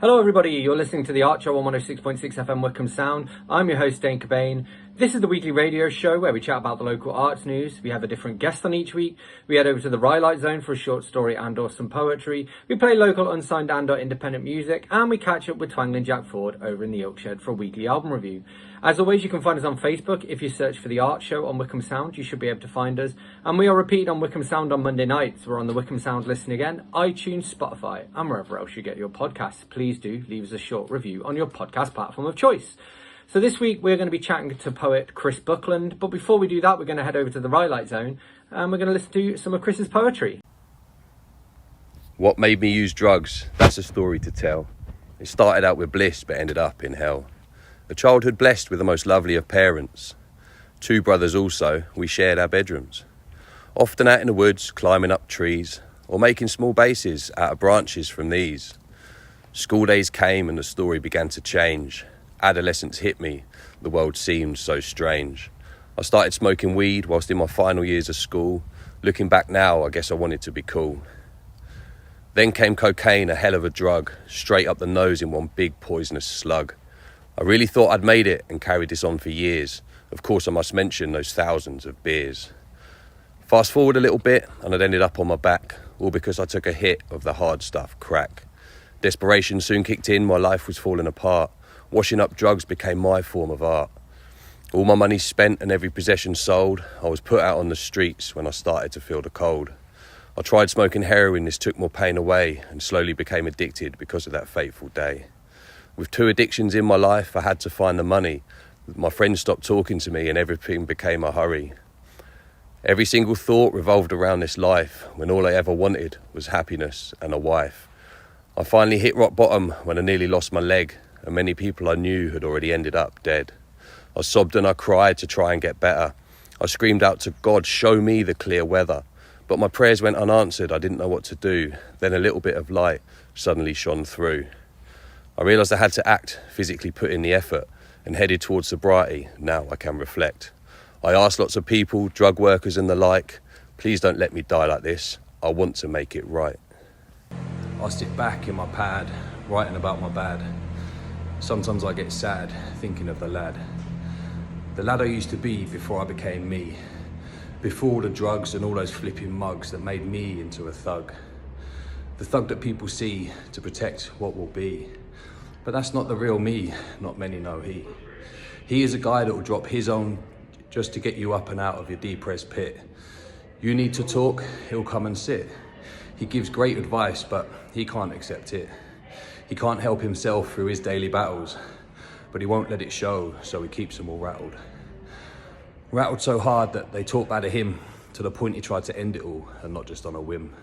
Hello everybody, you're listening to the Art Show on 106.6 FM Wickham Sound. I'm your host Dane Cobain. This is the weekly radio show where we chat about the local arts news. We have a different guest on each week. We head over to the Rhylight Zone for a short story and or some poetry. We play local unsigned and or independent music, and we catch up with Twangling Jack Ford over in the Oak Shed for a weekly album review. As always, you can find us on Facebook. If you search for the Art Show on Wickham Sound, you should be able to find us. And we are repeated on Wickham Sound on Monday nights. We're on the Wickham Sound Listen Again, iTunes, Spotify, and wherever else you get your podcasts. Please do leave us a short review on your podcast platform of choice. So this week we're going to be chatting to poet Chris Buckland, but before we do that we're going to head over to the Rhylight Zone and we're going to listen to some of Chris's poetry. What made me use drugs? That's a story to tell. It started out with bliss but ended up in hell. A childhood blessed with the most lovely of parents. Two brothers also, we shared our bedrooms. Often out in the woods, climbing up trees, or making small bases out of branches from these. School days came and the story began to change. Adolescence hit me, the world seemed so strange. I started smoking weed whilst in my final years of school. Looking back now, I guess I wanted to be cool. Then came cocaine, a hell of a drug, straight up the nose in one big poisonous slug. I really thought I'd made it and carried this on for years. Of course I must mention those thousands of beers. Fast forward a little bit and I'd ended up on my back, all because I took a hit of the hard stuff, crack. Desperation soon kicked in, my life was falling apart. Washing up drugs became my form of art. All my money spent and every possession sold, I was put out on the streets when I started to feel the cold. I tried smoking heroin, this took more pain away, and slowly became addicted because of that fateful day. With two addictions in my life, I had to find the money. My friends stopped talking to me and everything became a hurry. Every single thought revolved around this life, when all I ever wanted was happiness and a wife. I finally hit rock bottom when I nearly lost my leg, and many people I knew had already ended up dead. I sobbed and I cried to try and get better. I screamed out to God, show me the clear weather. But my prayers went unanswered, I didn't know what to do. Then a little bit of light suddenly shone through. I realised I had to act, physically put in the effort, and headed towards sobriety. Now I can reflect. I asked lots of people, drug workers and the like, please don't let me die like this. I want to make it right. I sit back in my pad, writing about my bad. Sometimes I get sad, thinking of the lad I used to be before I became me. Before all the drugs and all those flipping mugs that made me into a thug. The thug that people see to protect what will be. But that's not the real me, not many know he. He is a guy that will drop his own just to get you up and out of your depressed pit. You need to talk, he'll come and sit. He gives great advice, but he can't accept it. He can't help himself through his daily battles, but he won't let it show, so he keeps them all rattled. Rattled so hard that they talk bad of him, to the point he tried to end it all, and not just on a whim.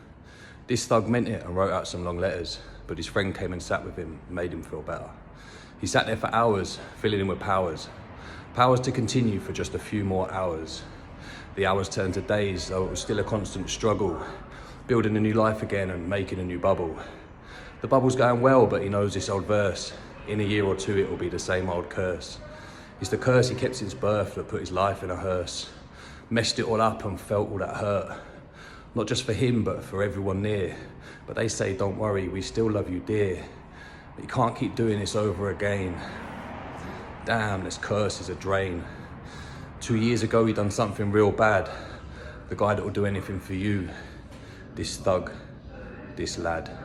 This thug meant it and wrote out some long letters, but his friend came and sat with him, made him feel better. He sat there for hours, filling him with powers. Powers to continue for just a few more hours. The hours turned to days, though it was still a constant struggle, building a new life again and making a new bubble. The bubble's going well, but he knows this old verse. In a year or two, it will be the same old curse. It's the curse he kept since birth that put his life in a hearse. Messed it all up and felt all that hurt. Not just for him, but for everyone near. But they say, don't worry, we still love you, dear. But you can't keep doing this over again. Damn, this curse is a drain. 2 years ago, he done something real bad. The guy that will do anything for you. This thug, this lad.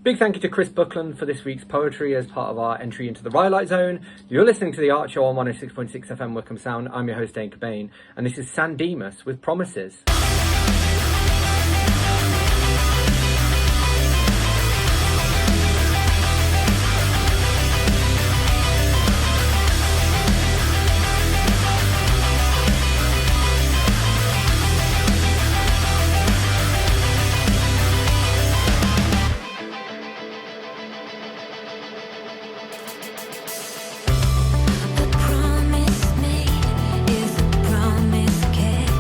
Big thank you to Chris Buckland for this week's poetry as part of our entry into the Rhylight Zone. You're listening to the Art Show on 106.6 FM Wickham Sound. I'm your host Dane Cobain, and this is San Dimas with Promises. Promise made is a promise kept.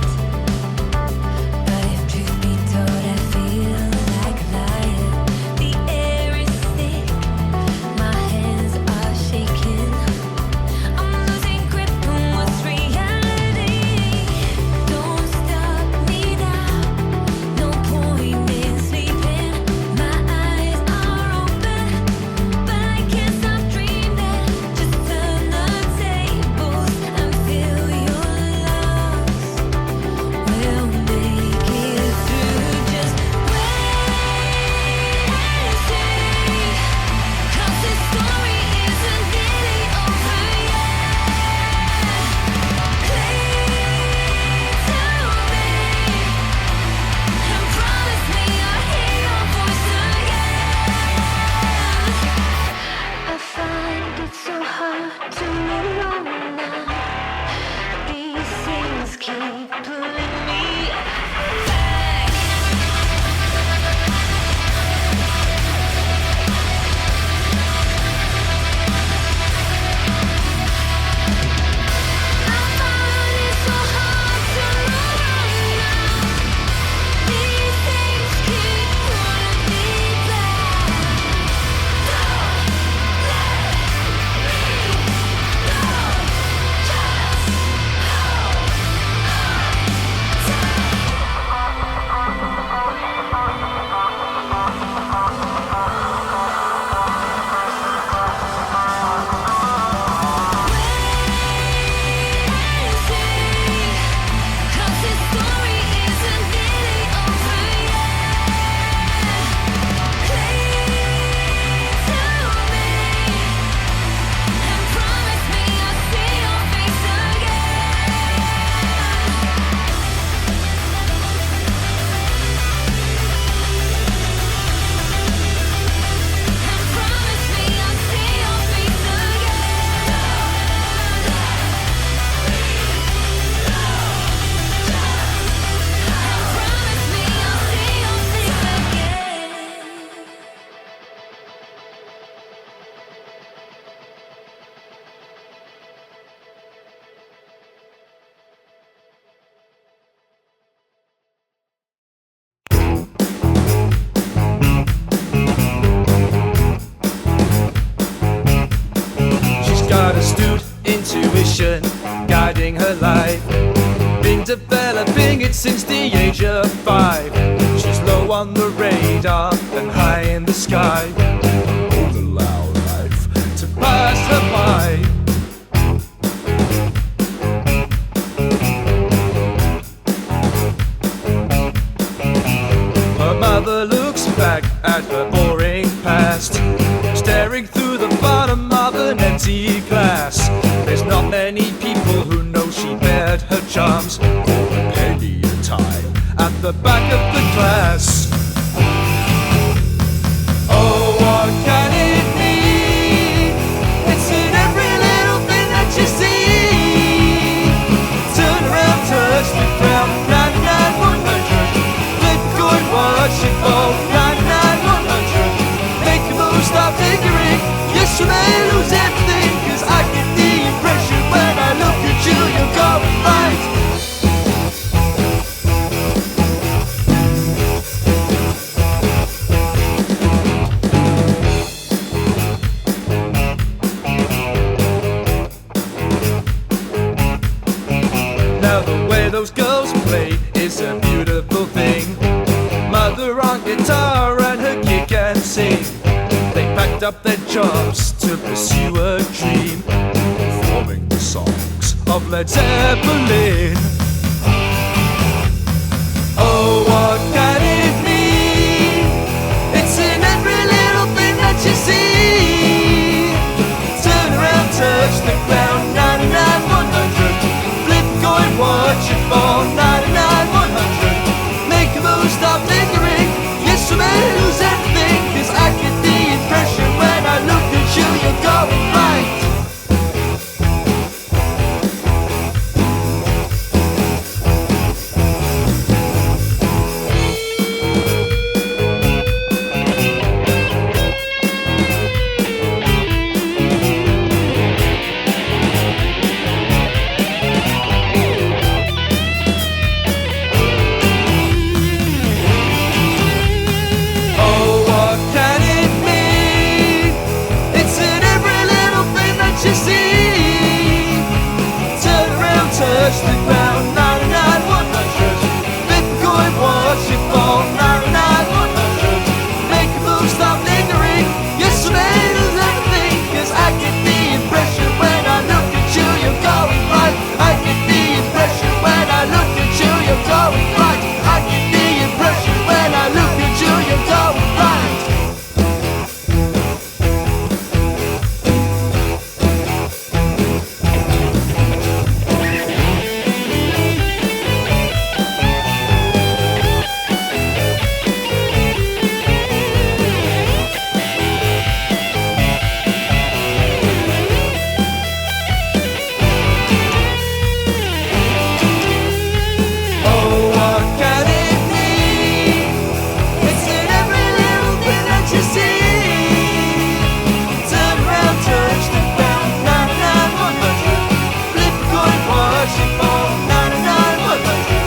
astute intuition guiding her life. Been developing it since the age of 5. She's low on the radar and high in the sky. Won't allow life to pass her by. Her mother looks back at her boring past, staring through the bottom of an empty glass. There's not many people who know she bared her charms for a penny a time at the back of the class. Oh, what can it mean? It's in every little thing that you see. Turn around, touch the ground, 99, 100. Flip a coin, watch it fall, 99, 100. Make a move, stop tinkering. Yes, you may lose everything, 'cause I get the impression when I look at you, you're going right. Now the way those girls play is a beautiful thing. Mother on guitar and her kid can sing. They packed up their jobs to pursue a dream, performing the songs of Led Zeppelin. Oh, what can it mean? It's in every little thing that you see. Turn around, touch the ground, 99, 100. Flip a coin, watch it fall, 99, 100. Make a move, stop lingering. Yes, you may lose everything, 'cause I get the impression when I look at you, you're going right. Oh, what can it mean? It's in every little thing that you see. Turn around, touch the ground, 99, 100. Flip a coin, watch it fall, 99, 100. Make a move, stop lingering. Yes, you may lose everything, 'cause I get the impression when I look at you, you're going right. I get the impression when I look at you, you're going right. I get the impression when I look at you, you're going right. Oh, what can it mean? It's in every little thing that you see. Turn around, touch the ground, 99, 100. Flip a coin, watch it fall, 99, 100.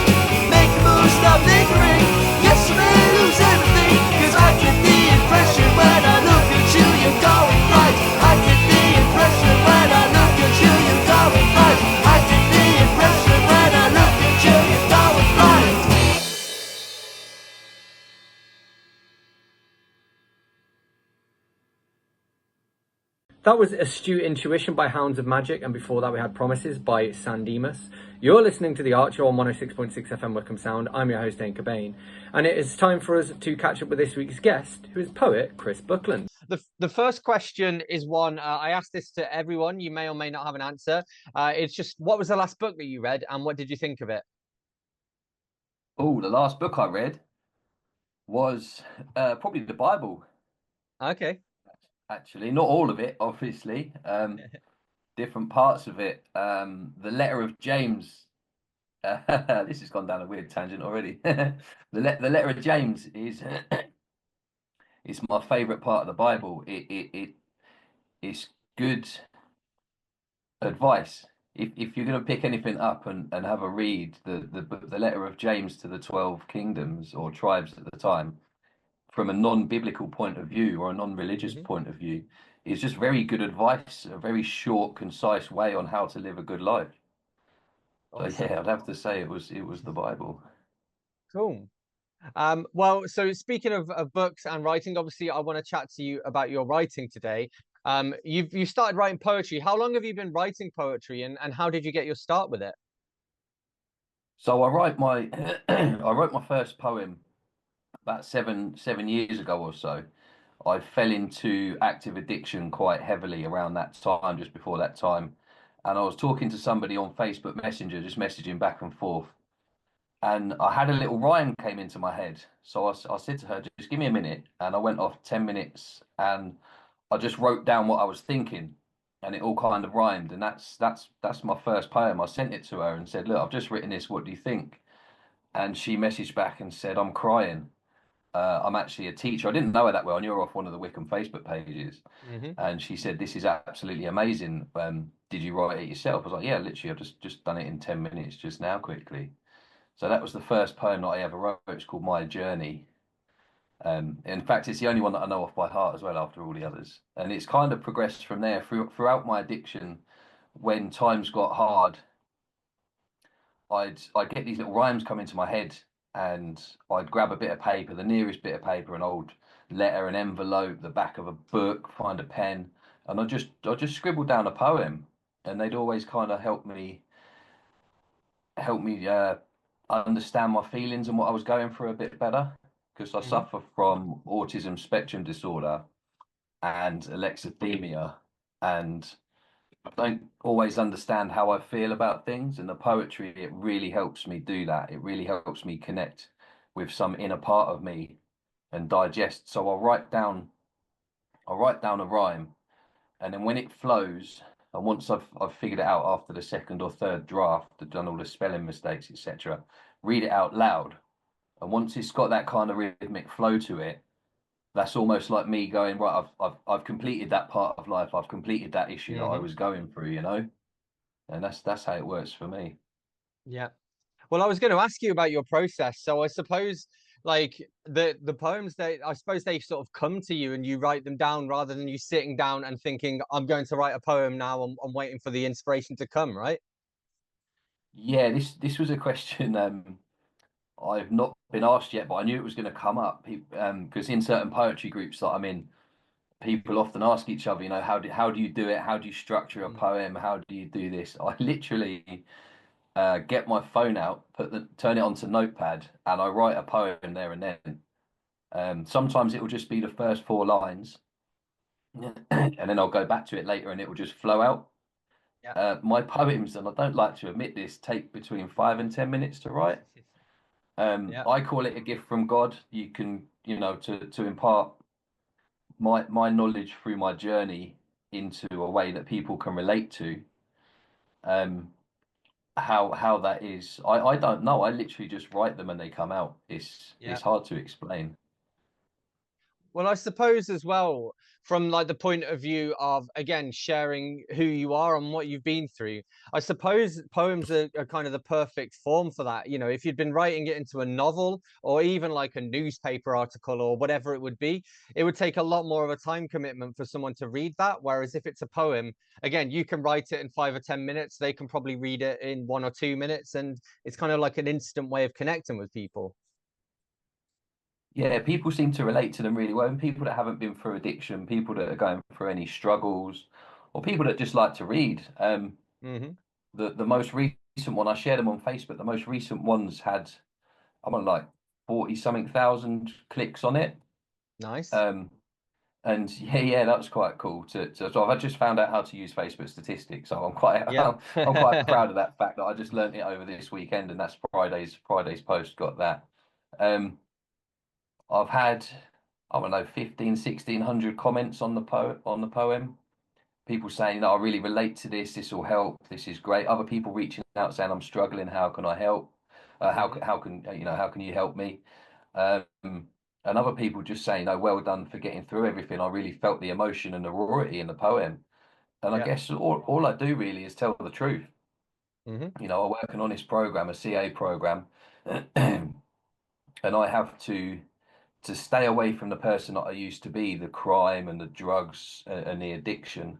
Make a move, stop lingering. Yes, you may lose everything, 'cause I get the impression when I look at you, you're going right. I get the impression when I look at you, you're going right. I get the impression when I look at you, you're going right. That was Astute Intuition by Hounds of Magic, and before that we had Promises by Sandemus. You're listening to The Archer on 106.6 FM Wickham Sound. I'm your host, Dane Cobain, and it is time for us to catch up with this week's guest, who is poet Chris Buckland. The first question is one, I asked this to everyone. You may or may not have an answer. It's just, what was the last book that you read, and what did you think of it? Oh, the last book I read was probably the Bible. Okay. Actually, not all of it, obviously. Different parts of it. The letter of James. This has gone down a weird tangent already. The letter of James is my favourite part of the Bible. It's good advice. If you're going to pick anything up and have a read, the letter of James to the 12 kingdoms or tribes at the time, from a non-biblical point of view or a non-religious Hmm. point of view, is just very good advice, a very short, concise way on how to live a good life. So Awesome. yeah, I'd have to say it was the Bible. Cool. Well, so speaking of books and writing, obviously, I want to chat to you about your writing today. You started writing poetry. How long have you been writing poetry, and how did you get your start with it? So I write my I wrote my first poem about seven years ago or so. I fell into active addiction quite heavily around that time, just before that time. And I was talking to somebody on Facebook Messenger, just messaging back and forth. And I had a little rhyme came into my head. So I said to her, just give me a minute. And I went off 10 minutes and I just wrote down what I was thinking. And it all kind of rhymed. And that's my first poem. I sent it to her and said, look, I've just written this. What do you think? And she messaged back and said, I'm crying. I'm actually a teacher. I didn't know her that well. I knew her off one of the Wickham Facebook pages. Hmm. And she said, this is absolutely amazing. Did you write it yourself? I was like, yeah, literally, I've just done it in 10 minutes just now quickly. So that was the first poem that I ever wrote. It's called My Journey. In fact, it's the only one that I know off by heart as well after all the others. And it's kind of progressed from there throughout my addiction. When times got hard, I'd get these little rhymes come into my head, and I'd grab a bit of paper, the nearest bit of paper, an old letter, an envelope, the back of a book, find a pen, and I just scribble down a poem, and they'd always kind of help me understand my feelings and what I was going through a bit better, because I Hmm. suffer from autism spectrum disorder and alexithymia, and I don't always understand how I feel about things, and the poetry, it really helps me do that. It really helps me connect with some inner part of me and digest. So I'll write down a rhyme, and then when it flows, and once I've figured it out after the second or third draft, I've done all the spelling mistakes, etc., read it out loud. And once it's got that kind of rhythmic flow to it, that's almost like me going, right, I've completed that part of life. I've completed that issue that I Hmm. was going through. And that's how it works for me. Yeah. Well, I was going to ask you about your process. So I suppose like the poems that I suppose they sort of come to you and you write them down rather than you sitting down and thinking, I'm going to write a poem now. I'm waiting for the inspiration to come, right? Yeah, this was a question I've not been asked yet, but I knew it was going to come up. Because in certain poetry groups that I'm in, people often ask each other, how do you do it? How do you structure a Mm. poem? How do you do this? I literally get my phone out, turn it onto Notepad, and I write a poem there and then. Sometimes it will just be the first four lines, and then I'll go back to it later, and it will just flow out. Yeah. My poems, and I don't like to admit this, take between 5 and 10 minutes to write. Yeah. I call it a gift from God. You can, to impart my knowledge through my journey into a way that people can relate to. Um, how that is, I don't know. I literally just write them and they come out. It's Yeah. hard to explain. Well, I suppose as well, from like the point of view of again sharing who you are and what you've been through, I suppose poems are kind of the perfect form for that. You know, if you'd been writing it into a novel or even like a newspaper article or whatever it would be, it would take a lot more of a time commitment for someone to read that. Whereas if it's a poem, again, you can write it in 5 or 10 minutes, they can probably read it in 1 or 2 minutes, and it's kind of like an instant way of connecting with people. Yeah, people seem to relate to them really well. And people that haven't been through addiction, people that are going through any struggles, or people that just like to read. Hmm. The most recent one, I shared them on Facebook. The most recent ones had, I'm on like 40 something thousand clicks on it. Nice. Um, and yeah, that was quite cool so I've just found out how to use Facebook statistics. So I'm quite Yeah. I'm quite proud of that fact that I just learned it over this weekend, and that's Friday's post got that. Um, I've had, I don't know, 15, 1600 comments on the poem. People saying that I really relate to this. This will help. This is great. Other people reaching out saying I'm struggling. How can I help? Hmm. How can you help me? Um, and other people just saying, "Oh, well done for getting through everything. I really felt the emotion and the rawity in the poem." And I Yeah. guess all I do really is tell the truth. Hmm. I work an honest program, a CA program, and I have to to stay away from the person that I used to be, the crime and the drugs and the addiction,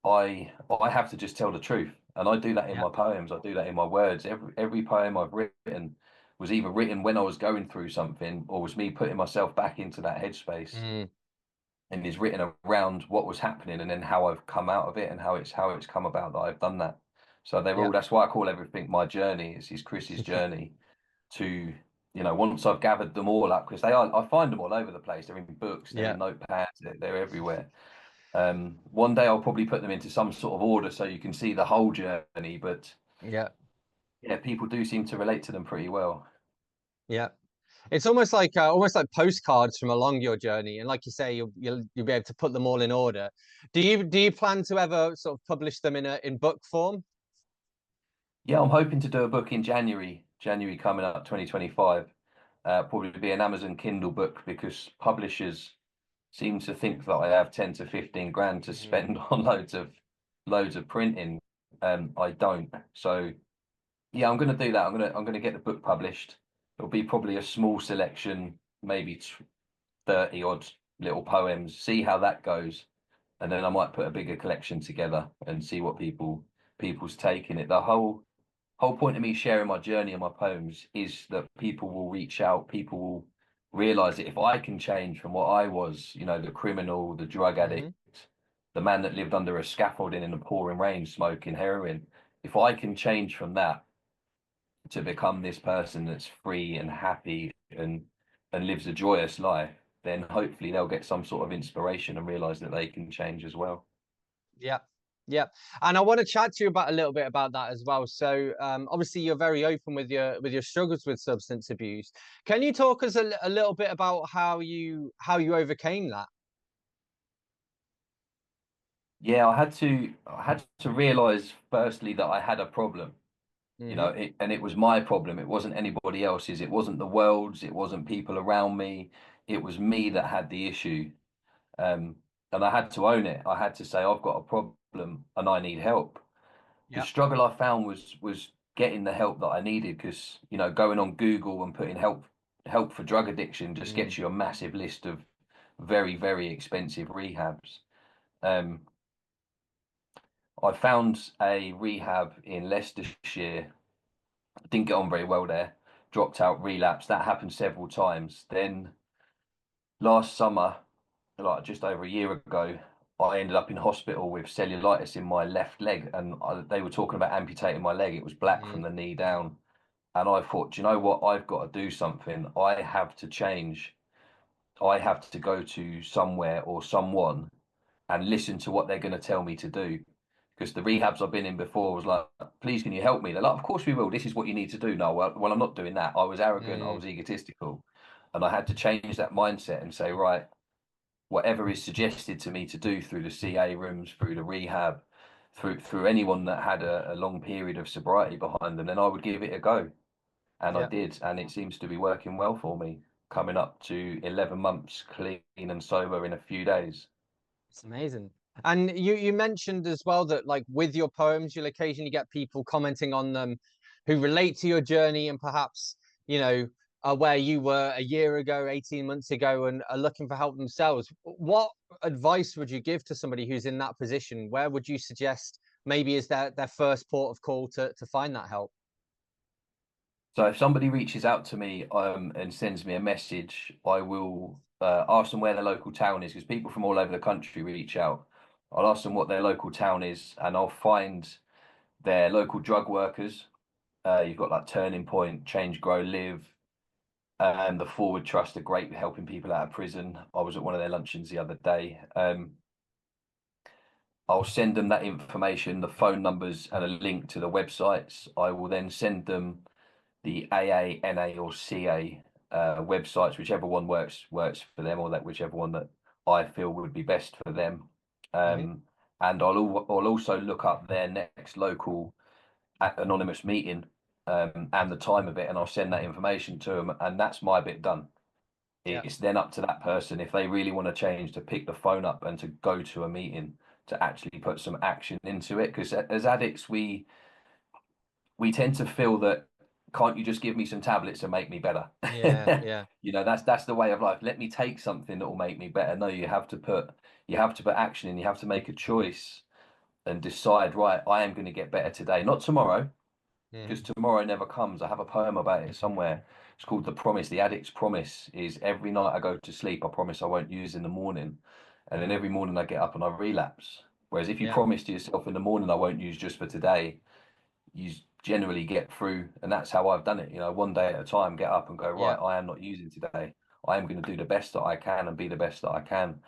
I have to just tell the truth. And I do that in Yeah. my poems. I do that in my words. Every poem I've written was either written when I was going through something, or was me putting myself back into that headspace, Mm. and is written around what was happening and then how I've come out of it and how it's come about that I've done that. So they're Yeah. all, that's why I call everything my journey. It's Chris's journey to, once I've gathered them all up, because I find them all over the place. They're in books, they're Yeah. in notepads, they're everywhere. One day I'll probably put them into some sort of order so you can see the whole journey, but Yeah. yeah, people do seem to relate to them pretty well. Yeah. It's almost like postcards from along your journey, and like you say, you'll be able to put them all in order. Do you plan to ever sort of publish them in book form? Yeah, I'm hoping to do a book in January coming up, 2025. Probably be an Amazon Kindle book, because publishers seem to think that I have 10 to 15 grand to Mm. spend on loads of printing. I don't. So yeah, I'm going to do that. I'm going to get the book published. It'll be probably a small selection, maybe 30 odd little poems. See how that goes, and then I might put a bigger collection together and see what people's take in it. The whole point of me sharing my journey and my poems is that people will reach out. People will realize that if I can change from what I was, the criminal, the drug addict, Hmm. the man that lived under a scaffolding in the pouring rain smoking heroin, if I can change from that to become this person that's free and happy and lives a joyous life, then hopefully they'll get some sort of inspiration and realize that they can change as well. Yeah. Yeah. And I want to chat to you about a little bit about that as well. So obviously you're very open with your struggles with substance abuse. Can you talk us a little bit about how you overcame that? Yeah, I had to realize firstly that I had a problem. Hmm. And it was my problem. It wasn't anybody else's. It wasn't the world's. It wasn't people around me. It was me that had the issue. Um, and I had to own it. I had to say, I've got a problem and I need help. The Yeah. struggle I found was getting the help that I needed, because, going on Google and putting help for drug addiction just Mm. gets you a massive list of very, very expensive rehabs. Um, I found a rehab in Leicestershire. Didn't get on very well there, dropped out, relapsed. That happened several times. Then last summer, like just over a year ago, I ended up in hospital with cellulitis in my left leg, and they were talking about amputating my leg. It was black from Mm. the knee down, and I thought, do you know what? I've got to do something. I have to change. I have to go to somewhere or someone and listen to what they're going to tell me to do. Because the rehabs I've been in before was like, please, can you help me? They're like, of course we will. This is what you need to do. No, well, I'm not doing that. I was arrogant. I Mm. was egotistical. And I had to change that mindset and say, right, whatever is suggested to me to do through the CA rooms, through the rehab, through anyone that had a long period of sobriety behind them, then I would give it a go. And I Yeah. did. And it seems to be working well for me, coming up to 11 months clean and sober in a few days. It's amazing. And you mentioned as well that like with your poems, you'll occasionally get people commenting on them who relate to your journey and perhaps, you know, are where you were a year ago, 18 months ago, and are looking for help themselves. What advice would you give to somebody who's in that position? Where would you suggest maybe is their first port of call to find that help? So if somebody reaches out to me and sends me a message, I will ask them where their local town is, because people from all over the country reach out. I'll ask them what their local town is, and I'll find their local drug workers. You've got like Turning Point, Change, Grow, Live, and the Forward Trust are great with helping people out of prison. I was at one of their luncheons the other day. I'll send them that information, the phone numbers, and a link to the websites. I will then send them the AA, NA, or CA websites, whichever one works for them, or that whichever one that I feel would be best for them. Hmm. And I'll also look up their next local anonymous meeting and the time of it, and I'll send that information to them, and that's my bit done. Yeah. It's then up to that person, if they really want to change, to pick the phone up and to go to a meeting, to actually put some action into it. Because as addicts, we tend to feel that can't you just give me some tablets and make me better? Yeah. You know, that's the way of life. Let me take something that will make me better. No, you have to put action in. You have to make a choice and decide, right, I am going to get better today, not tomorrow, because Mhm. tomorrow never comes. I have a poem about it somewhere. It's called The Promise. The addict's promise is every night I go to sleep, I promise I won't use in the morning. And then every morning I get up and I relapse. Whereas if you Yeah. promise to yourself in the morning, I won't use just for today, you generally get through. And that's how I've done it. You know, one day at a time, get up and go, right, Yeah. I am not using today. I am going to do the best that I can and be the best that I can.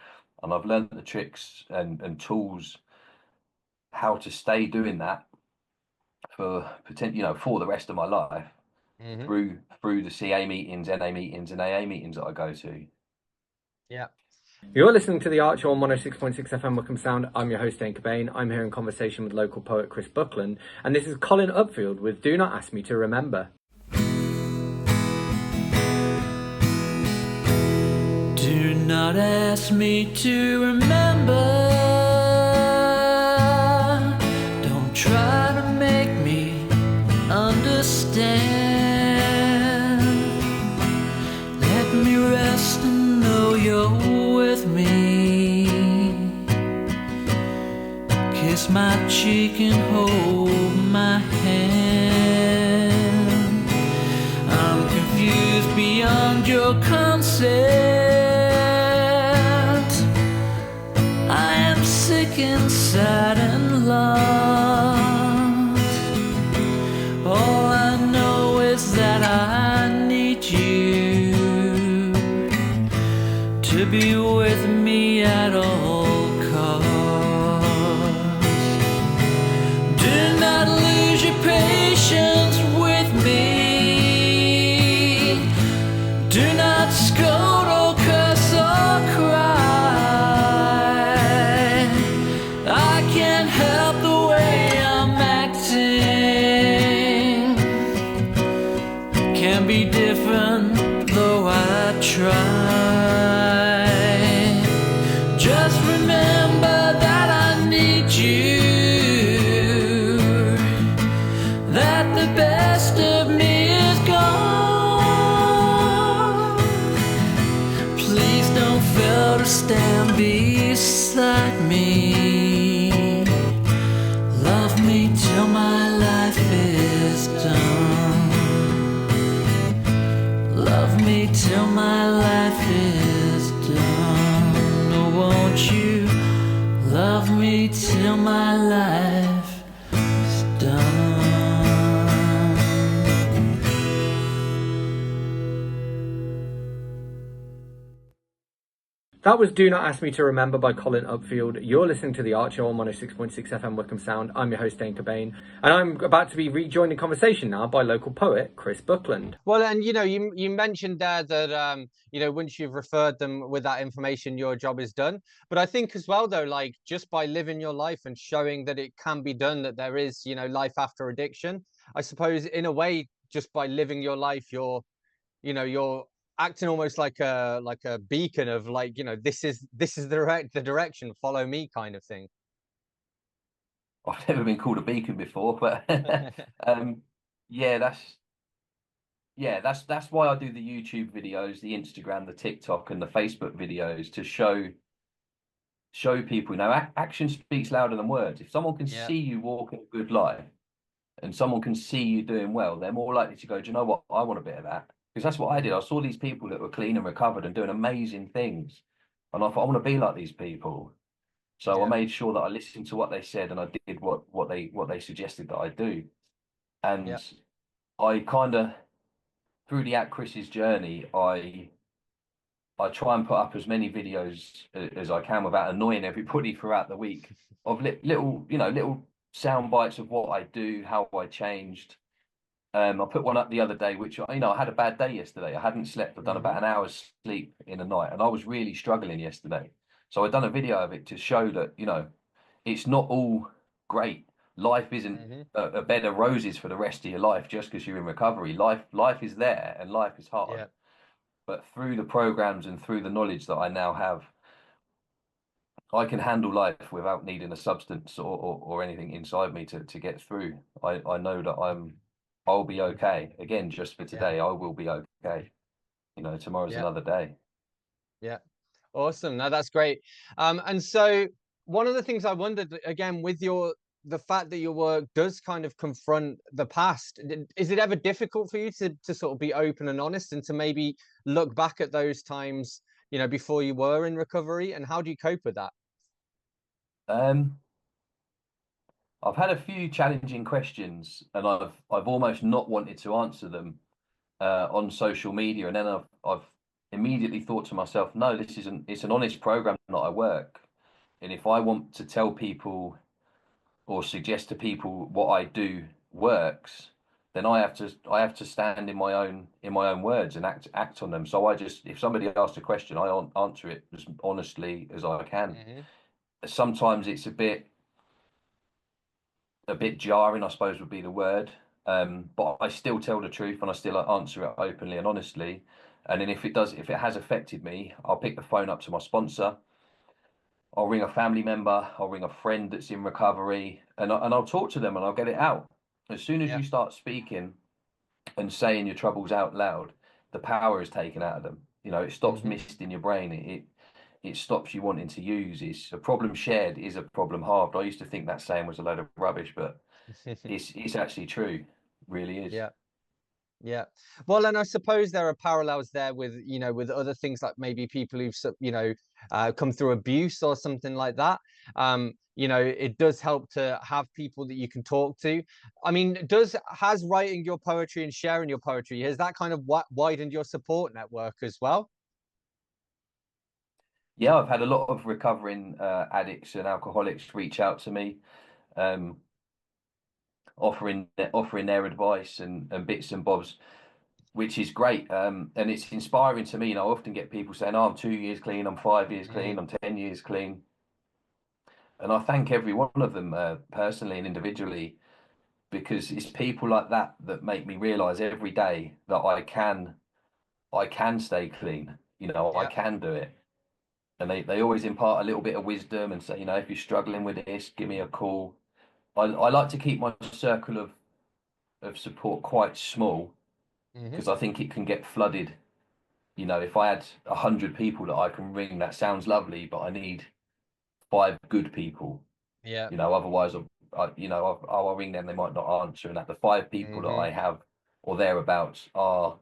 And I've learned the tricks and tools how to stay doing that for for the rest of my life Hmm. through the CA meetings, NA meetings, and AA meetings that I go to. Yeah. You're listening to the Archer on 106.6 FM Wickham Sound. I'm your host, Dane Cobain. I'm here in conversation with local poet Chris Buckland, and this is Colin Upfield with Do Not Ask Me to Remember. Do not ask me to remember. Don't try to make me understand. Let me rest and know you're with me. Kiss my cheek and hold my hand. I'm confused beyond your consent. I am sick inside and lost. All I know is that I need you to be with me at all costs. Do not lose your patience with me. Do not scold or curse or cry. I can't help the way I'm acting. Can be different though I try. Just remember that I need you. That the best of me is gone. Please don't fail to stand beside me. Love me till my life is done. Love me till my life is done. Oh, won't you love me till my life is done? That was Do Not Ask Me to Remember by Colin Upfield. You're listening to The Archer on 106.6 FM Wickham Sound. I'm your host, Dane Cobain, and I'm about to be rejoined in conversation now by local poet Chris Buckland. Well, and you mentioned there that once you've referred them with that information, your job is done. But I think as well, though, like just by living your life and showing that it can be done, that there is life after addiction. I suppose in a way, just by living your life, you're acting almost like a beacon of this is the direction, follow me kind of thing. I've never been called a beacon before, but um, yeah, that's why I do the YouTube videos, the Instagram, the TikTok, and the Facebook videos to show people. Action speaks louder than words. If someone can Yeah. see you walking a good life and someone can see you doing well, they're more likely to go, do you know what? I want a bit of that. Because that's what I did. I saw these people that were clean and recovered and doing amazing things. And I thought, I want to be like these people. So I Yeah. made sure that I listened to what they said and I did what they suggested that I do. And Yeah. I kind of, through the At Chris's journey, I try and put up as many videos as I can without annoying everybody throughout the week of little sound bites of what I do, how I changed. I put one up the other day, which I had a bad day yesterday. I hadn't slept. I'd done about an hour's sleep in a night, and I was really struggling yesterday. So I'd done a video of it to show that it's not all great. Life isn't Hmm. a bed of roses for the rest of your life just because you're in recovery. Life is there, and life is hard. Yeah. But through the programs and through the knowledge that I now have, I can handle life without needing a substance or anything inside me to get through. I know that I'll be okay. Again, just for Yeah. today, I will be okay. Tomorrow's Yeah. another day. Yeah. Awesome. No, that's great. And so one of the things I wondered again with the fact that your work does kind of confront the past, is it ever difficult for you to sort of be open and honest and to maybe look back at those times, before you were in recovery, and how do you cope with that? Um, I've had a few challenging questions, and I've almost not wanted to answer them on social media, and then I've immediately thought to myself, no, it's an honest program that I work, and if I want to tell people or suggest to people what I do works, then I have to stand in my own words and act on them. So if somebody asks a question, I answer it as honestly as I can. Hmm. Sometimes it's a bit jarring, I suppose would be the word. But I still tell the truth and I still answer it openly and honestly. And then if it has affected me, I'll pick the phone up to my sponsor. I'll ring a family member. I'll ring a friend that's in recovery, and I'll talk to them and I'll get it out. As soon as Yeah. you start speaking and saying your troubles out loud, the power is taken out of them. It stops Hmm. mist in your brain. It stops you wanting to use. It's a problem shared is a problem halved. I used to think that saying was a load of rubbish, but it's actually true. Really is. Yeah. Yeah. Well, and I suppose there are parallels there with, with other things like maybe people who've, come through abuse or something like that. It does help to have people that you can talk to. I mean, has writing your poetry and sharing your poetry, has that kind of widened your support network as well? Yeah, I've had a lot of recovering addicts and alcoholics reach out to me, um, offering their advice and bits and bobs, which is great. And it's inspiring to me. I often get people saying, "Oh, I'm 2 years clean, I'm 5 years Mm, clean, I'm 10 years clean," and I thank every one of them personally and individually because it's people like that that make me realize every day that I can stay clean. I yeah. can do it. And they always impart a little bit of wisdom and say, if you're struggling with this, give me a call. I like to keep my circle of support quite small Hmm. because I think it can get flooded. If I had 100 people that I can ring, that sounds lovely, but I need five good people. Yeah. Otherwise, I'll ring them, they might not answer, and that the five people that Hmm. I have or thereabouts are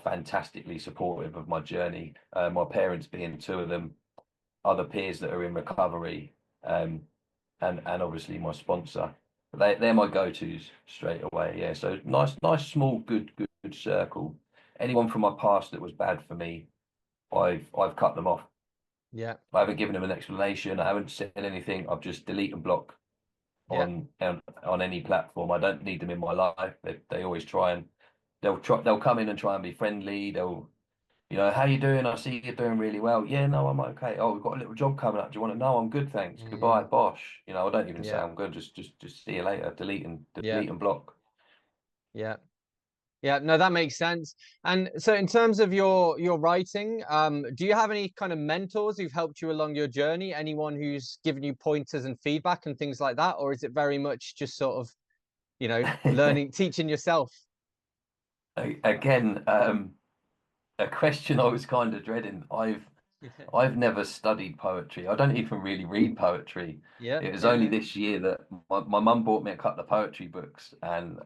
fantastically supportive of my journey. My parents being two of them, other peers that are in recovery, um, and obviously my sponsor. They're my go-tos straight away. Yeah, so nice, small, good circle. Anyone from my past that was bad for me, I've cut them off. Yeah. I haven't given them an explanation. I haven't said anything. I've just delete and block Yeah. on any platform. I don't need them in my life. They always try and they'll come in and try and be friendly. How you doing? I see you're doing really well. Yeah, no, I'm okay. Oh, we've got a little job coming up. Do you want to know? I'm good, thanks. Goodbye, Hmm. bosh. I don't even say Yeah. I'm good. Just see you later. Yeah. Delete and block. Yeah. Yeah, no, that makes sense. And so in terms of your writing, do you have any kind of mentors who've helped you along your journey? Anyone who's given you pointers and feedback and things like that? Or is it very much just sort of, learning, teaching yourself? Again, a question I was kind of dreading. I've never studied poetry. I don't even really read poetry. Yeah, It was yeah, only no. this year that my mum bought me a couple of poetry books, and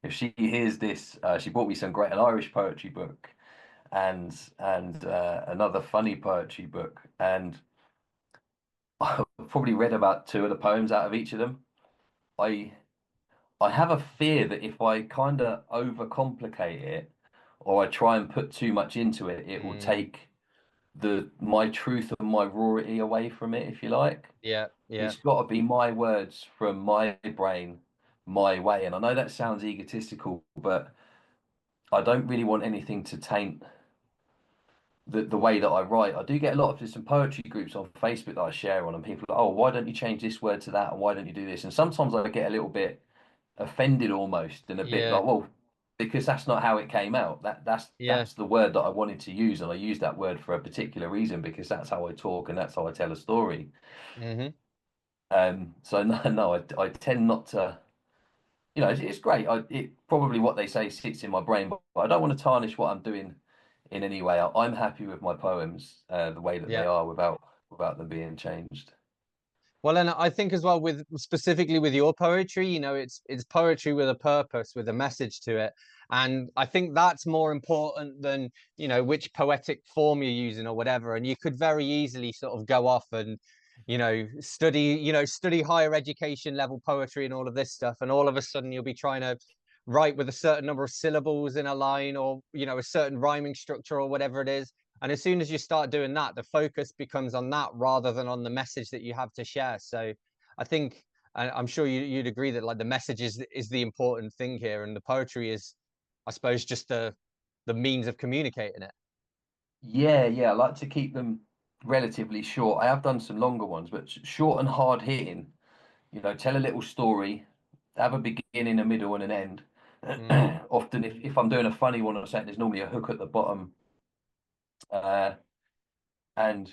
if she hears this, she bought me some great an Irish poetry book and another funny poetry book, and I've probably read about two of the poems out of each of them. I I have a fear that if I kind of overcomplicate it or I try and put too much into it, it will Mm, take the my truth and my rawity away from it, if you like. yeah, yeah, It's got to be my words from my brain, my way. And I know that sounds egotistical, but I don't really want anything to taint the way that I write. I do get a lot of there's some poetry groups on Facebook that I share on, and people are, oh, why don't you change this word to that, and why don't you do this? And sometimes I get a little bit offended almost, and a bit yeah, like, well, because that's not how it came out. yeah. That's the word that I wanted to use, and I used that word for a particular reason because that's how I talk and that's how I tell a story. Hmm. So no, I tend not to you know, it's great. It probably what they say sits in my brain, but I don't want to tarnish what I'm doing in any way. I'm happy with my poems, the way that they Yeah. are, without them being changed. Well, and I think as well with specifically with your poetry, you know, it's poetry with a purpose, with a message to it. And I think that's more important than, you know, which poetic form you're using or whatever. And you could very easily sort of go off and, study higher education level poetry and all of this stuff. And all of a sudden you'll be trying to write with a certain number of syllables in a line, or, you know, a certain rhyming structure or whatever it is. And as soon as you start doing that, the focus becomes on that rather than on the message that you have to share. So I think, and I'm sure you'd agree that like the message is the important thing here, and the poetry is, I suppose, just the means of communicating it. Yeah, yeah, I like to keep them relatively short. I have done some longer ones, but short and hard hitting. You know, tell a little story, have a beginning, a middle, and an end. Mm, Often, if I'm doing a funny one or something, there's normally a hook at the bottom. Uh, and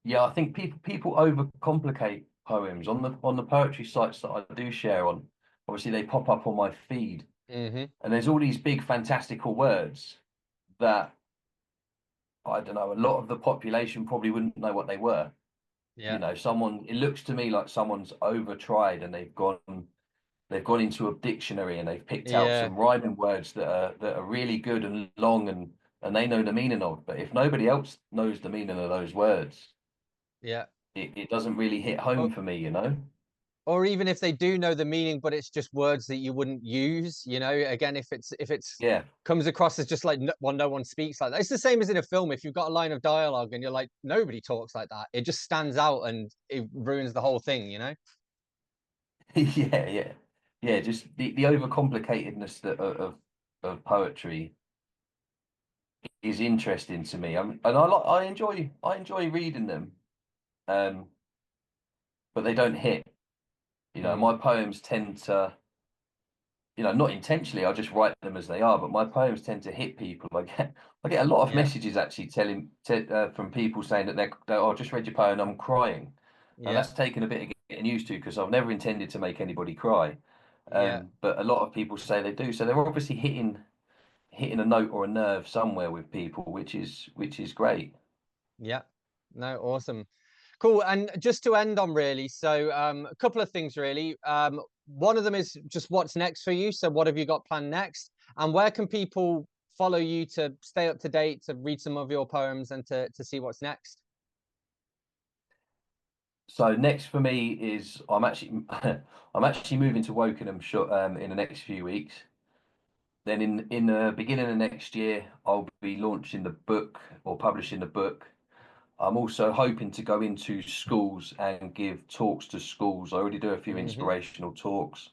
yeah, I think people overcomplicate poems on the poetry sites that I do share on. Obviously, they pop up on my feed, hmm and there's all these big fantastical words that I don't know. A lot of the population probably wouldn't know what they were. You Yeah, know, it looks to me like someone's over tried and they've gone into a dictionary and they've picked out yeah, some rhyming words that are really good and long and they know the meaning of. But if nobody else knows the meaning of those words, yeah. it doesn't really hit home Or, for me, you know? or even if they do know the meaning, but it's just words that you wouldn't use, you know, again, if it's Yeah. comes across as just like no one speaks like that. It's the same as in a film. If you've got a line of dialogue and you're like, nobody talks like that, it just stands out and it ruins the whole thing, you know? Yeah, yeah. Yeah, just the overcomplicatedness of poetry is interesting to me. And I enjoy reading them, um, but they don't hit. You know, Mm, my poems tend to, you know, not intentionally, I just write them as they are, but my poems tend to hit people. I get a lot of yeah, messages actually from people saying that oh, I just read your poem, I'm crying. Now yeah, that's taken a bit of getting used to because I've never intended to make anybody cry. yeah, But a lot of people say they do. So they're obviously hitting a note or a nerve somewhere with people, which is great. yeah. No, awesome. Cool. And just to end on really, so a couple of things really. One of them is just what's next for you. So what have you got planned next? And where can people follow you to stay up to date, to read some of your poems and to see what's next? So next for me is I'm actually moving to Wokingham in the next few weeks. Then in the beginning of next year, I'll be launching the book or publishing the book. I'm also hoping to go into schools and give talks to schools. I already do a few Hmm. inspirational talks.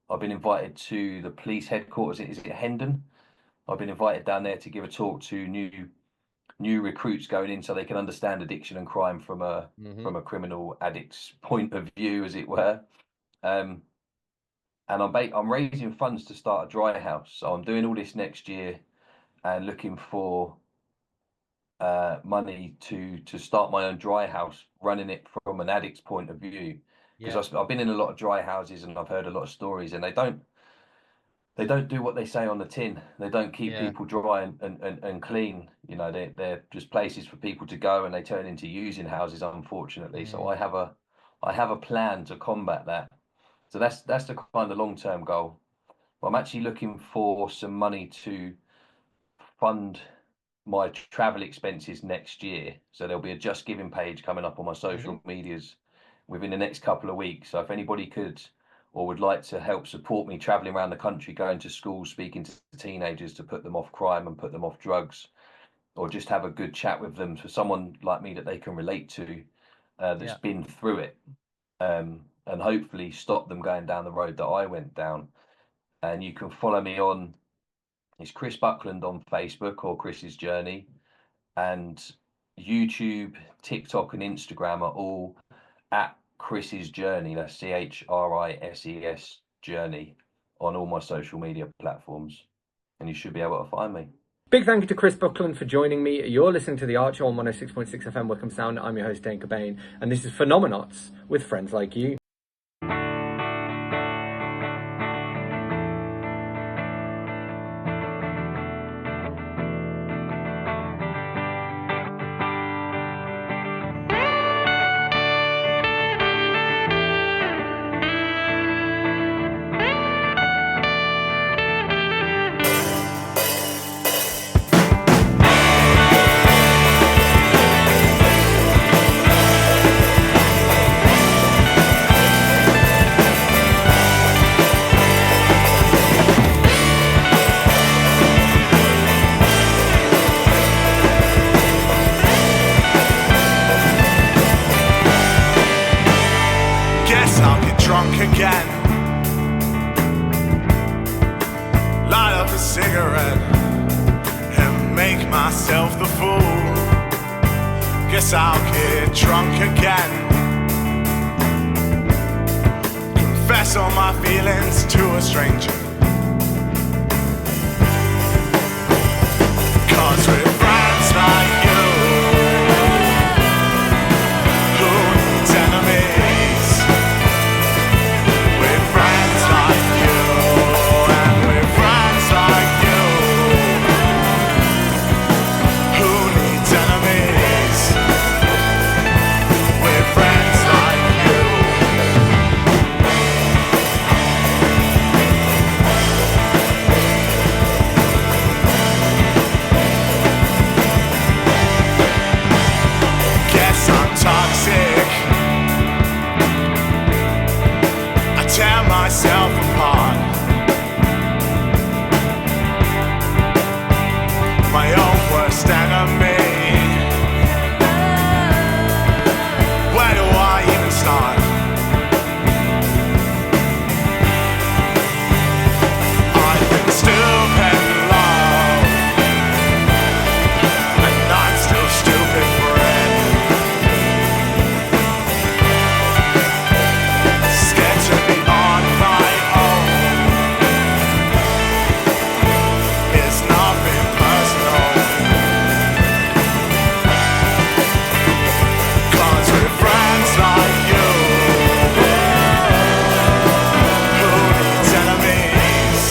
I've been invited to the police headquarters. Is it Hendon? I've been invited down there to give a talk to new recruits going in so they can understand addiction and crime Hmm. from a criminal addict's point of view, as it were. Um, and I'm raising funds to start a dry house. So I'm doing all this next year and looking for money to start my own dry house, running it from an addict's point of view. Yeah. Because I've been in a lot of dry houses and I've heard a lot of stories, and they don't do what they say on the tin. They don't keep Yeah. people dry and clean. You know, they're just places for people to go, and they turn into using houses, unfortunately. So Mm, I have a plan to combat that. So that's the kind of long term goal. But I'm actually looking for some money to fund my travel expenses next year. So there'll be a Just Giving page coming up on my hmm. social medias within the next couple of weeks. So if anybody could or would like to help support me traveling around the country, going to schools, speaking to teenagers to put them off crime and put them off drugs, or just have a good chat with them for someone like me that they can relate to, that's Yeah. been through it, and hopefully stop them going down the road that I went down. And you can follow me on, it's Chris Buckland on Facebook or Chris's Journey, and YouTube, TikTok, and Instagram are all at Chris's Journey. That's CHRISES Journey on all my social media platforms, and you should be able to find me. Big thank you to Chris Buckland for joining me. You're listening to The Archer on 106.6 FM Wickham Sound. I'm your host, Dane Cobain, and this is Phenomenauts with friends like you. drunk again. Light up a cigarette and make myself the fool. Guess I'll get drunk again. Confess all my feelings to a stranger. 'Cause with friends like you, who needs enemies? With friends like you, and with friends like you, who needs enemies? With friends like you. Guess I'm toxic. I tear myself apart. My own worst enemy. Where do I even start? I've been stupid in love, and I'm still stupid for it. Scared to be on my own. It's nothing personal. 'Cause with friends like you, who needs enemies?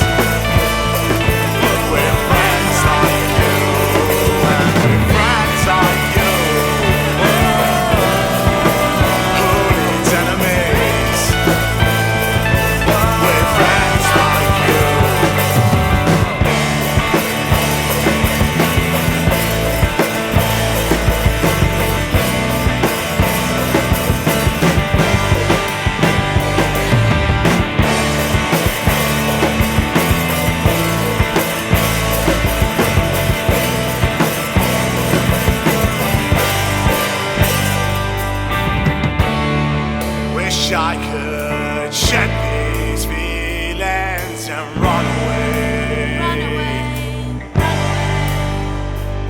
With friends like you, and with friends like you, who needs enemies? With friends like you. Wish I could shed these feelings and run away.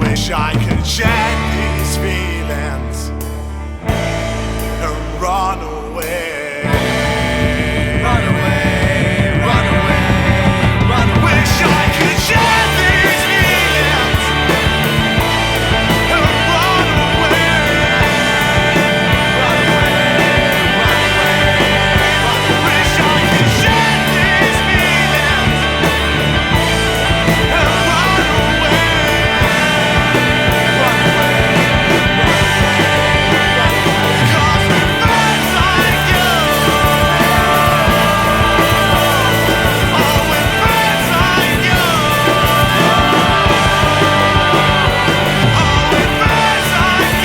Wish I could shed these feelings and run away. Run away, run away, run away. Wish I could shed these feelings and run away. Run away, run away, run away. Wish I could shed these feelings and run away. Run away, run away, run away. 'Cause with friends like you, oh, with friends like you, oh, with friends like you.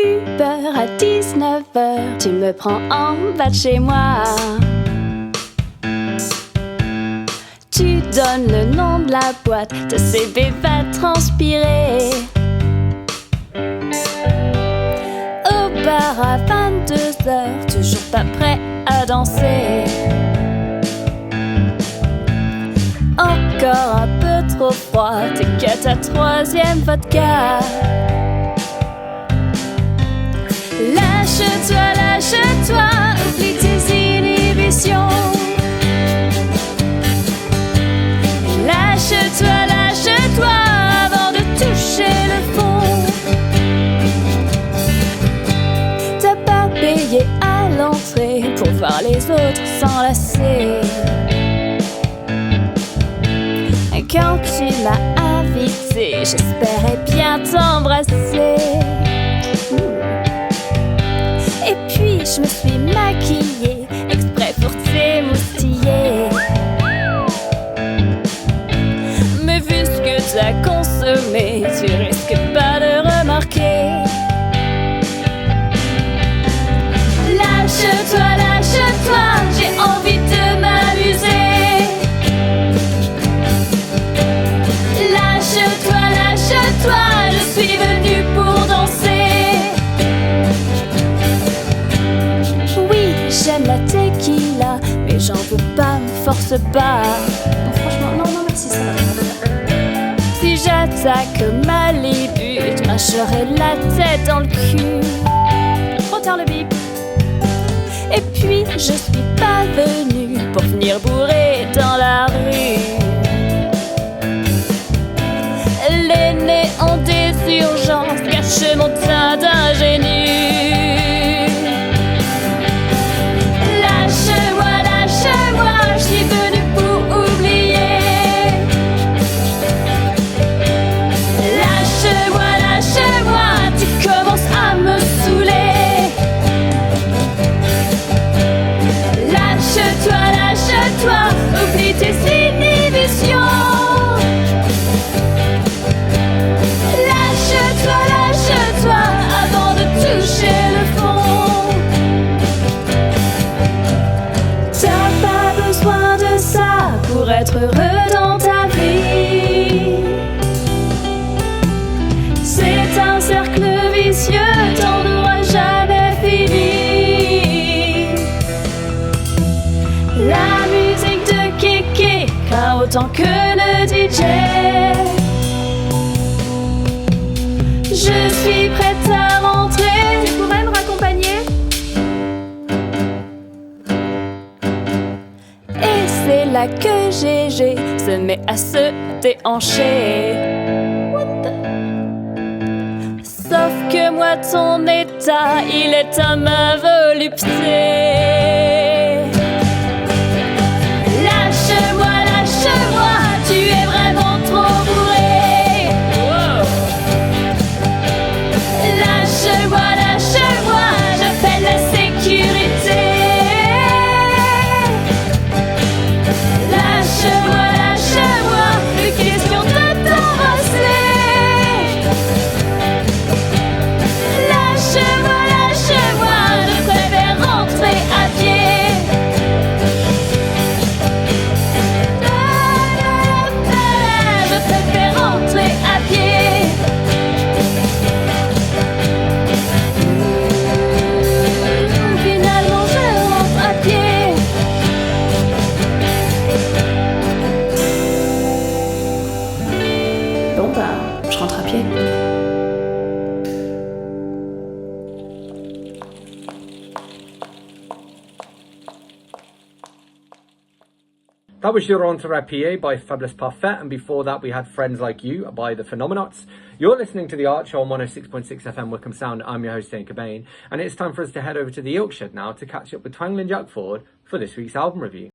Uber à 19h, tu me prends en bas de chez moi. Tu donnes le nom de la boîte, ta CB va transpirer. Au bar à 22h, toujours pas prêt à danser. Encore un peu trop froid, t'es qu'à ta troisième vodka. Lâche-toi, lâche-toi, oublie tes inhibitions. Lâche-toi, lâche-toi avant de toucher le fond. T'as pas payé à l'entrée pour voir les autres s'enlacer. Quand tu m'as invité, j'espérais bien t'embrasser. Et puis je me suis maquillée exprès pour t'émoustiller. Mais vu ce que t'as consommé, tu risques pas de remarquer. Lâche-toi, lâche-toi, j'ai envie de m'amuser. Lâche-toi, lâche-toi, je suis venue pour danser. Oui, j'aime la tequila, mais j'en veux pas, me force pas. Non, franchement, non, merci, ça va. Si j'attaque Malibu, je mâcherai la tête dans le cul. Trop tard le bip. Et puis, je suis pas venue pour venir bourrer dans la rue. Les nez ont des urgences, cache mon teint d'ingénu. Lâche-moi, lâche-moi, je suis venue pour oublier. Lâche-moi, lâche-moi, tu commences à me saouler. Lâche-toi, lâche-toi, oublie tes inhibitions. Lâche-toi, lâche-toi avant de toucher le fond. T'as pas besoin de ça pour être heureux dans ta vie. C'est un cercle vicieux, t'en auras jamais fini. La musique de Kéké craint autant que le DJ. Je suis prête à rentrer. Tu pourrais me raccompagner? Et c'est là que GG se met à se déhancher. What the... Sauf que moi ton état, il est à ma volupté. Lâche-moi, lâche-moi, tu es vraiment trop bourré. Wow. Lâche-moi, lâche-moi, j'appelle la sécurité. Lâche-moi, lâche-moi, plus question de t'embrasser. Lâche-moi, lâche-moi, je préfère rentrer à pied. Je préfère rentrer à pied. Finalement, je rentre à pied. Bon bah, je rentre à pied. That was Your Entre PA by Fabulous Parfait, and before that we had Friends Like You by The Phenomenauts. You're listening to The Art Show on 106.6 FM Wickham Sound. I'm your host, Dane Cobain, and it's time for us to head over to the Yorkshire now to catch up with Twangling Jack Ford for this week's album review.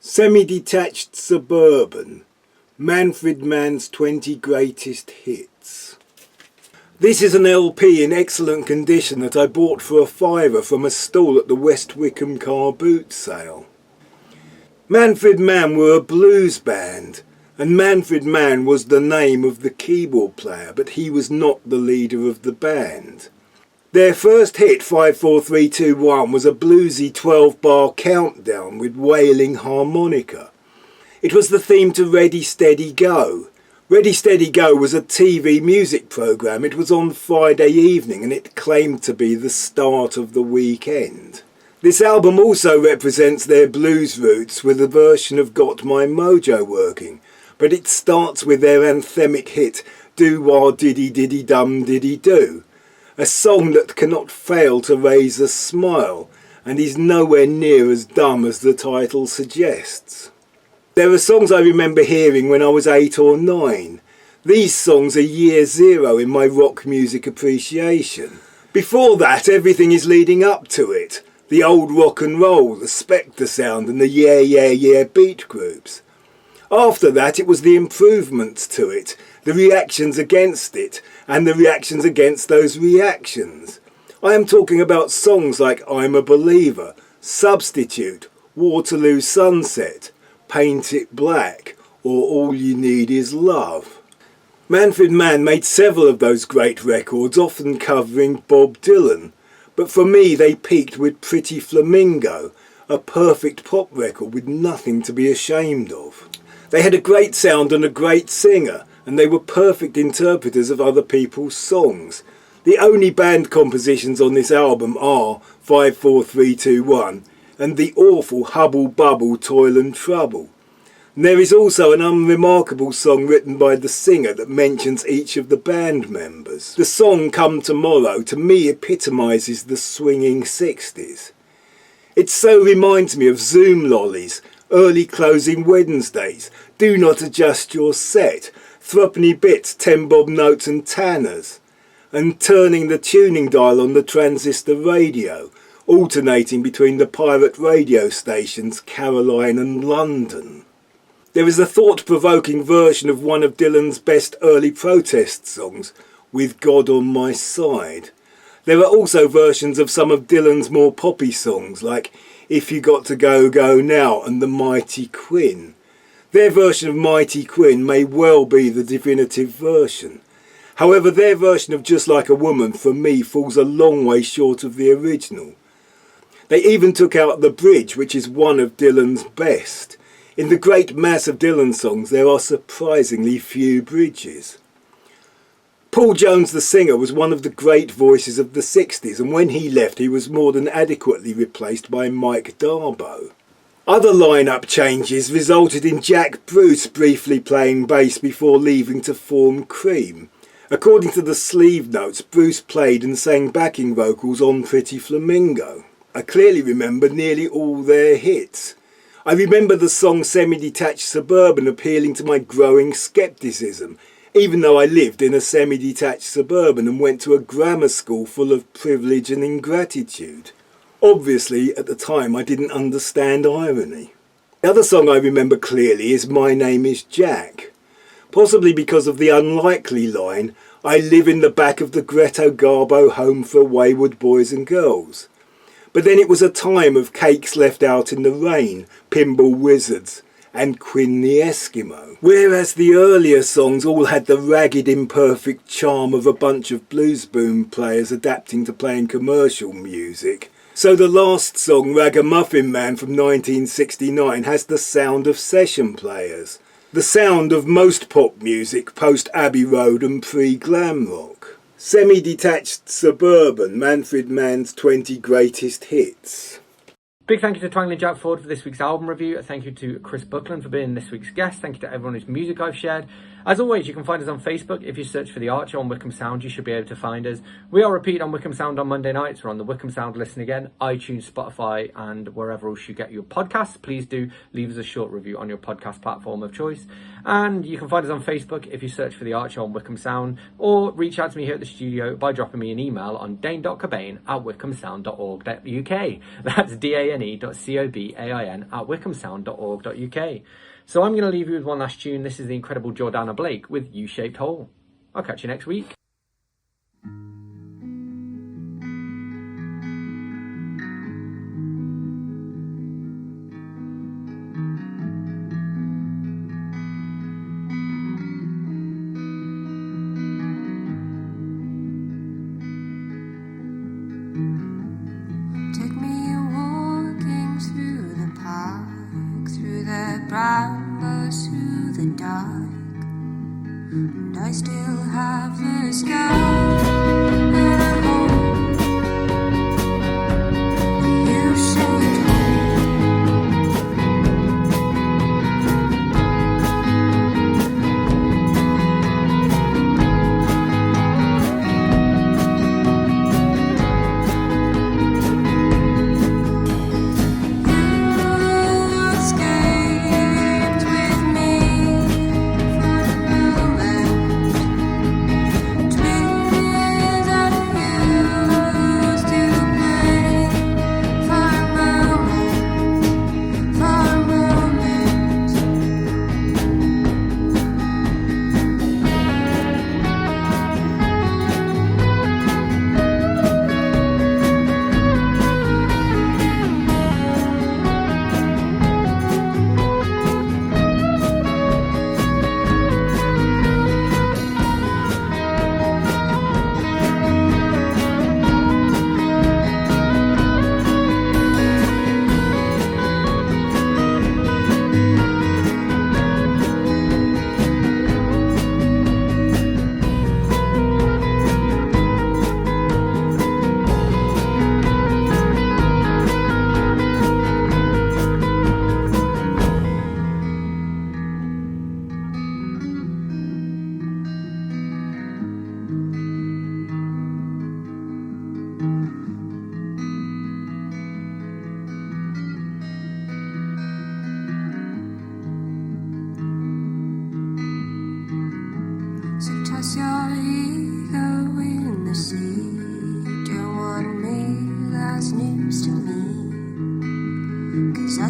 Semi-detached Suburban, Manfred Mann's 20 Greatest Hits. This is an LP in excellent condition that I bought for a fiver from a stall at the West Wickham car boot sale. Manfred Mann were a blues band, and Manfred Mann was the name of the keyboard player, but he was not the leader of the band. Their first hit, 54321, was a bluesy 12-bar countdown with wailing harmonica. It was the theme to Ready Steady Go. Ready Steady Go was a TV music programme. It was on Friday evening and it claimed to be the start of the weekend. This album also represents their blues roots with a version of Got My Mojo Working, but it starts with their anthemic hit Do Wah Diddy Diddy Dum Diddy Do. a song that cannot fail to raise a smile and is nowhere near as dumb as the title suggests. There are songs I remember hearing when I was 8 or 9. These songs are year zero in my rock music appreciation. Before that, everything is leading up to it. The old rock and roll, the Spectre sound and the yeah, yeah, yeah beat groups. After that, it was the improvements to it, the reactions against it, and the reactions against those reactions. I am talking about songs like I'm a Believer, Substitute, Waterloo Sunset, Paint It Black, or All You Need Is Love. Manfred Mann made several of those great records, often covering Bob Dylan, but for me they peaked with Pretty Flamingo, a perfect pop record with nothing to be ashamed of. They had a great sound and a great singer, and they were perfect interpreters of other people's songs. The only band compositions on this album are 5, 4, 3, 2, 1 and the awful Hubble Bubble Toil and Trouble. And there is also an unremarkable song written by the singer that mentions each of the band members. The song Come Tomorrow to me epitomises the swinging 60s. It so reminds me of Zoom lollies, early closing Wednesdays, Do Not Adjust Your Set, Threepenny Bits, 10 bob notes and tanners, and turning the tuning dial on the transistor radio, alternating between the pirate radio stations Caroline and London. There is a thought-provoking version of one of Dylan's best early protest songs, With God on My Side. There are also versions of some of Dylan's more poppy songs like If You Got to Go, Go Now and The Mighty Quinn. Their version of Mighty Quinn may well be the definitive version. However, their version of Just Like a Woman for me falls a long way short of the original. They even took out the bridge, which is one of Dylan's best. In the great mass of Dylan songs there are surprisingly few bridges. Paul Jones the singer was one of the great voices of the 60s, and when he left he was more than adequately replaced by Mike Darbo. Other line-up changes resulted in Jack Bruce briefly playing bass before leaving to form Cream. According to the sleeve notes, Bruce played and sang backing vocals on Pretty Flamingo. I clearly remember nearly all their hits. I remember the song Semi-Detached Suburban appealing to my growing scepticism, even though I lived in a semi-detached suburban and went to a grammar school full of privilege and ingratitude. Obviously, at the time I didn't understand irony. The other song I remember clearly is My Name is Jack, possibly because of the unlikely line, I live in the back of the Greta Garbo home for wayward boys and girls. But then it was a time of Cakes Left Out in the Rain, Pinball Wizards, and Quinn the Eskimo. Whereas the earlier songs all had the ragged, imperfect charm of a bunch of blues boom players adapting to playing commercial music, so the last song, Ragamuffin Man from 1969, has the sound of session players. The sound of most pop music post Abbey Road and pre-glam rock. Semi-Detached Suburban, Manfred Mann's 20 greatest hits. Big thank you to Twangling Jack Ford for this week's album review. Thank you to Chris Buckland for being this week's guest. Thank you to everyone whose music I've shared. As always, you can find us on Facebook. If you search for The Archer on Wickham Sound, you should be able to find us. We are repeated on Wickham Sound on Monday nights. We're on the Wickham Sound Listen Again, iTunes, Spotify, and wherever else you get your podcasts. Please do leave us a short review on your podcast platform of choice. And you can find us on Facebook if you search for The Archer on Wickham Sound, or reach out to me here at the studio by dropping me an email on dane.cobain@wickhamsound.org.uk. That's dane.cobain@wickhamsound.org.uk. So I'm going to leave you with one last tune. This is the incredible Jordana Blake with U-Shaped Hole. I'll catch you next week. Take me walking through the park, through the brambles, through the dark, and I still have the sky and a home. You shaped home.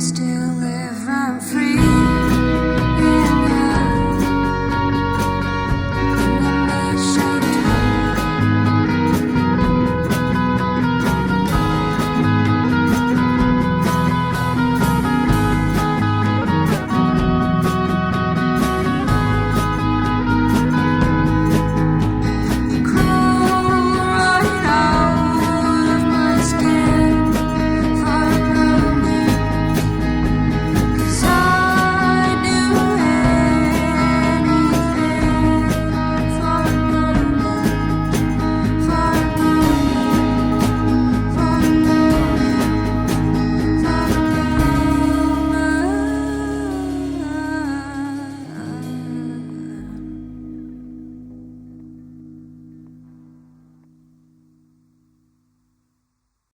monster.